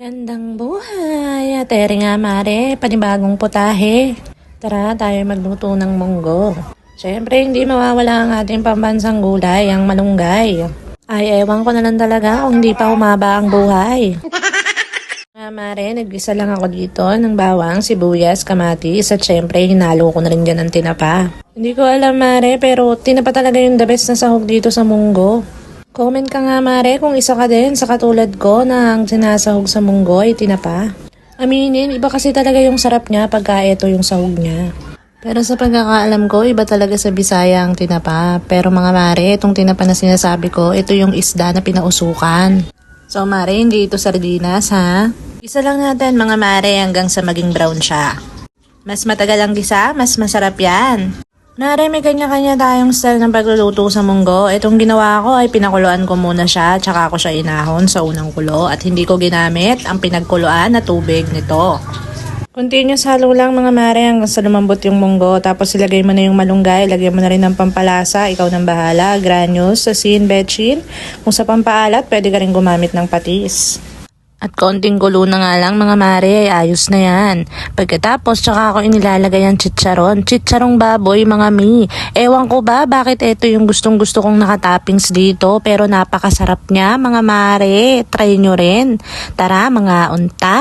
Gandang buhay, atere nga mare, panibagong putahe. Tara tayo magluto ng munggo. Siyempre hindi mawawala ang ating pambansang gulay, ang malunggay. Ay ewan ko na lang talaga kung hindi pa humaba ang buhay. Nga mare, nag-isa lang ako dito ng bawang, sibuyas, kamatis at syempre hinalo ko na rin dyan ang tinapa. Hindi ko alam mare, pero tinapa talaga yung the best na sahog dito sa munggo. Comment ka nga mare kung isa ka din sa katulad ko na ang sinasahog sa munggo ay tinapa. Aminin, iba kasi talaga yung sarap niya pagka ito yung sahog niya. Pero sa pagkakaalam ko, iba talaga sa Bisaya ang tinapa. Pero mga mare, itong tinapa na sinasabi ko, ito yung isda na pinausukan. So mare, hindi ito sardinas ha? Isa lang natin mga mare hanggang sa maging brown siya. Mas matagal ang gisa, mas masarap yan. Mare, may kanya-kanya tayong style ng pagluluto sa munggo. Itong ginawa ko ay pinakuluan ko muna siya, tsaka ko siya inahon sa unang kulo at hindi ko ginamit ang pinagkuluan na tubig nito. Continuous halo lang mga mare hanggang sa lumambot yung munggo, tapos ilagay mo na yung malunggay, ilagay mo na rin ng pampalasa, ikaw nang bahala, granules, asin, betchin. Kung sa pampaalat, pwede ka rin gumamit ng patis. At konting gulo na nga lang mga mare, ay ayos na yan. Pagkatapos, tsaka ako inilalagay ang chicharon. Chicharong baboy mga mi. Ewan ko ba bakit ito yung gustong gusto kong nakatoppings dito, pero napakasarap niya mga mare. Try nyo rin. Tara mga unta!